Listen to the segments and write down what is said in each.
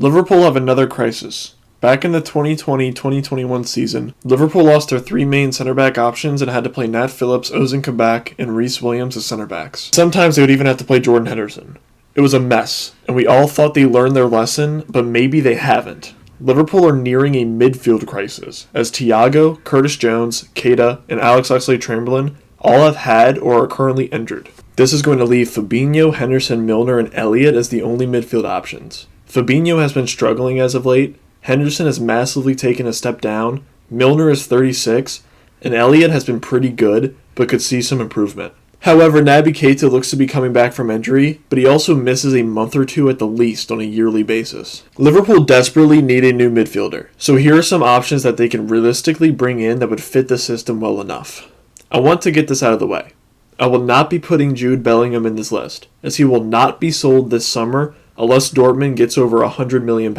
Liverpool have another crisis. Back in the 2020-2021 season, Liverpool lost their three main centre-back options and had to play Nat Phillips, Ozan Kabak, and Reece Williams as centre-backs. Sometimes they would even have to play Jordan Henderson. It was a mess, and we all thought they learned their lesson, but maybe they haven't. Liverpool are nearing a midfield crisis, as Thiago, Curtis Jones, Keita, and Alex Oxlade-Chamberlain all have had or are currently injured. This is going to leave Fabinho, Henderson, Milner, and Elliott as the only midfield options. Fabinho has been struggling as of late, Henderson has massively taken a step down, Milner is 36, and Elliott has been pretty good, but could see some improvement. However, Naby Keita looks to be coming back from injury, but he also misses a month or two at the least on a yearly basis. Liverpool desperately need a new midfielder, so here are some options that they can realistically bring in that would fit the system well enough. I want to get this out of the way. I will not be putting Jude Bellingham in this list, as he will not be sold this summer unless Dortmund gets over £100 million,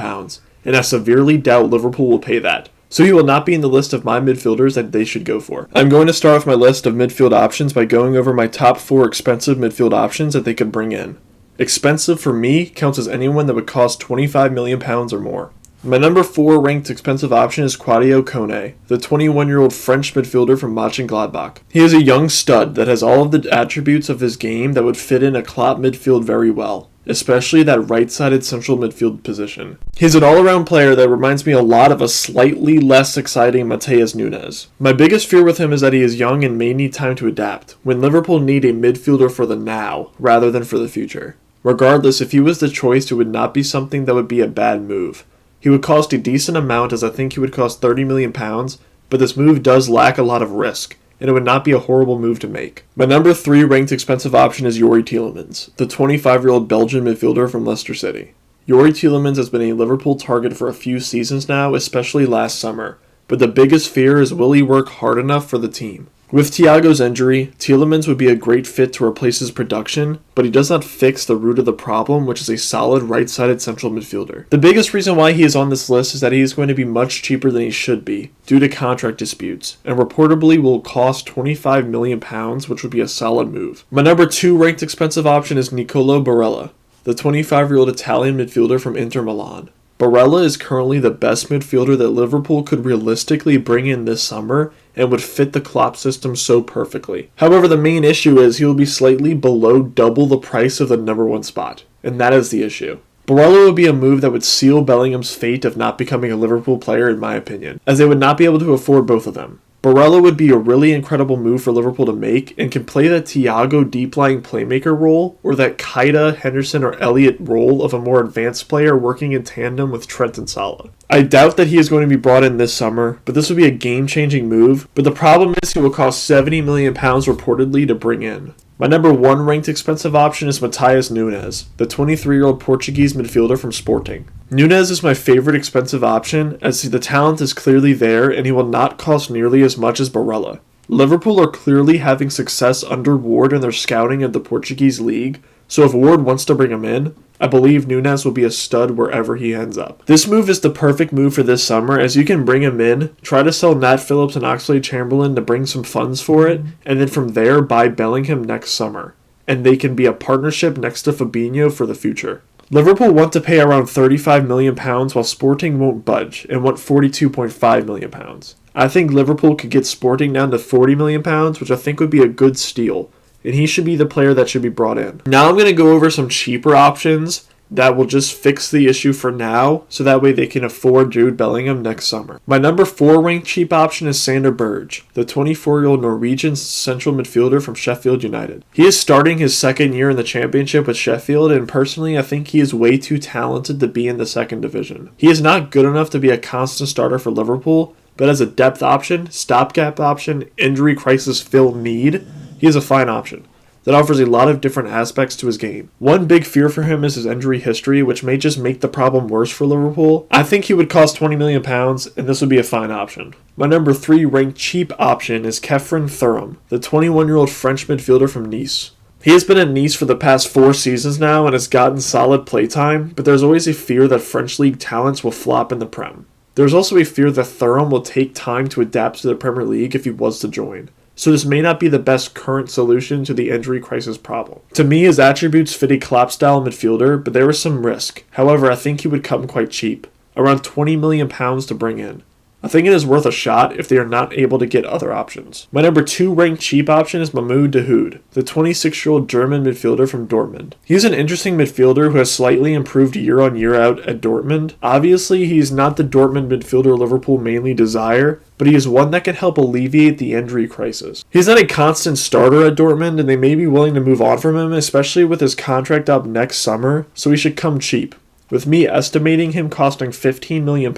and I severely doubt Liverpool will pay that. So he will not be in the list of my midfielders that they should go for. I'm going to start off my list of midfield options by going over my top 4 expensive midfield options that they could bring in. Expensive for me counts as anyone that would cost £25 million or more. My number 4 ranked expensive option is Sadio Kone, the 21-year-old French midfielder from Mönchengladbach. He is a young stud that has all of the attributes of his game that would fit in a Klopp midfield very well, especially that right-sided central midfield position. He's an all-around player that reminds me a lot of a slightly less exciting Matheus Nunes. My biggest fear with him is that he is young and may need time to adapt, when Liverpool need a midfielder for the now, rather than for the future. Regardless, if he was the choice, it would not be something that would be a bad move. He would cost a decent amount, as I think he would cost £30 million, but this move does lack a lot of risk, and it would not be a horrible move to make. My number 3 ranked expensive option is Youri Tielemans, the 25-year-old Belgian midfielder from Leicester City. Youri Tielemans has been a Liverpool target for a few seasons now, especially last summer, but the biggest fear is will he work hard enough for the team? With Thiago's injury, Tielemans would be a great fit to replace his production, but he does not fix the root of the problem, which is a solid right-sided central midfielder. The biggest reason why he is on this list is that he is going to be much cheaper than he should be, due to contract disputes, and reportedly will cost £25 million, which would be a solid move. My number 2 ranked expensive option is Nicolo Barella, the 25-year-old Italian midfielder from Inter Milan. Barella is currently the best midfielder that Liverpool could realistically bring in this summer and would fit the Klopp system so perfectly. However, the main issue is he will be slightly below double the price of the number 1 spot, and that is the issue. Barella would be a move that would seal Bellingham's fate of not becoming a Liverpool player in my opinion, as they would not be able to afford both of them. Barella would be a really incredible move for Liverpool to make and can play that Thiago deep-lying playmaker role or that Keita, Henderson, or Elliott role of a more advanced player working in tandem with Trent and Salah. I doubt that he is going to be brought in this summer, but this would be a game-changing move, but the problem is he will cost £70 million reportedly to bring in. My number 1 ranked expensive option is Matheus Nunes, the 23-year-old Portuguese midfielder from Sporting. Nunes is my favorite expensive option, as the talent is clearly there and he will not cost nearly as much as Barella. Liverpool are clearly having success under Ward in their scouting of the Portuguese league, so if Ward wants to bring him in, I believe Nunes will be a stud wherever he ends up. This move is the perfect move for this summer, as you can bring him in, try to sell Nat Phillips and Oxlade-Chamberlain to bring some funds for it, and then from there buy Bellingham next summer. And they can be a partnership next to Fabinho for the future. Liverpool want to pay around £35 million while Sporting won't budge and want £42.5 million. I think Liverpool could get Sporting down to £40 million, which I think would be a good steal, and he should be the player that should be brought in. Now I'm going to go over some cheaper options that will just fix the issue for now, so that way they can afford Jude Bellingham next summer. My number 4 ranked cheap option is Sander Berge, the 24-year-old Norwegian central midfielder from Sheffield United. He is starting his second year in the Championship with Sheffield, and personally I think he is way too talented to be in the second division. He is not good enough to be a constant starter for Liverpool, but as a depth option, stopgap option, injury crisis fill need, he is a fine option that offers a lot of different aspects to his game. One big fear for him is his injury history, which may just make the problem worse for Liverpool. I think he would cost £20 million, and this would be a fine option. My number 3 ranked cheap option is Kefren Thuram, the 21-year-old French midfielder from Nice. He has been at Nice for the past 4 seasons now and has gotten solid playtime, but there's always a fear that French league talents will flop in the Prem. There's also a fear that Thuram will take time to adapt to the Premier League if he was to join. so this may not be the best current solution to the injury crisis problem. To me, his attributes fit a Klopp-style midfielder, but there was some risk. However, I think he would come quite cheap, around £20 million to bring in. I think it is worth a shot if they are not able to get other options. My number 2 ranked cheap option is Mahmoud Dahoud, the 26-year-old German midfielder from Dortmund. He's an interesting midfielder who has slightly improved year on year out at Dortmund. Obviously, he is not the Dortmund midfielder Liverpool mainly desire, but he is one that can help alleviate the injury crisis. He's not a constant starter at Dortmund, and they may be willing to move on from him, especially with his contract up next summer, so he should come cheap, with me estimating him costing £15 million.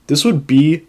This would be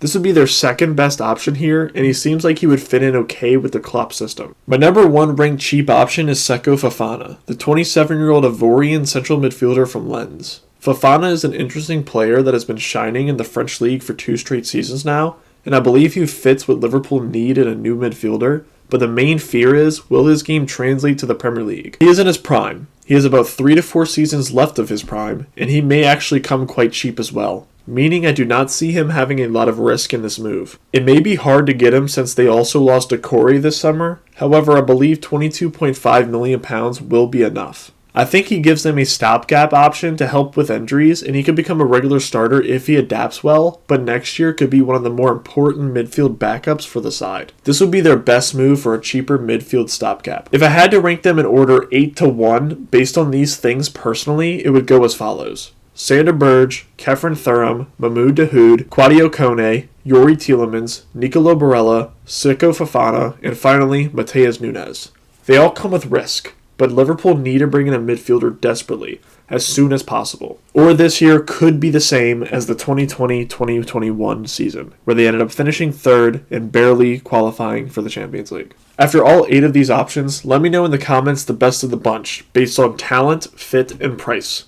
their second best option here, and he seems like he would fit in okay with the Klopp system. My number 1 ranked cheap option is Seko Fofana, the 27-year-old Ivorian central midfielder from Lens. Fofana is an interesting player that has been shining in the French league for 2 straight seasons now, and I believe he fits what Liverpool need in a new midfielder, but the main fear is, will his game translate to the Premier League? He is in his prime. He has about 3 to 4 seasons left of his prime, and he may actually come quite cheap as well, meaning I do not see him having a lot of risk in this move. It may be hard to get him since they also lost Decore this summer, however I believe £22.5 million will be enough. I think he gives them a stopgap option to help with injuries, and he could become a regular starter if he adapts well, but next year could be one of the more important midfield backups for the side. This would be their best move for a cheaper midfield stopgap. If I had to rank them in order 8 to 1, based on these things personally, it would go as follows. Sander Berge, Kefren Thuram, Mahmoud Dahoud, Quadio Kone, Yori Tielemans, Nicolo Barella, Seko Fofana, and finally, Matheus Nunes. They all come with risk, but Liverpool need to bring in a midfielder desperately, as soon as possible. Or this year could be the same as the 2020-2021 season, where they ended up finishing 3rd and barely qualifying for the Champions League. After all 8 of these options, let me know in the comments the best of the bunch, based on talent, fit, and price.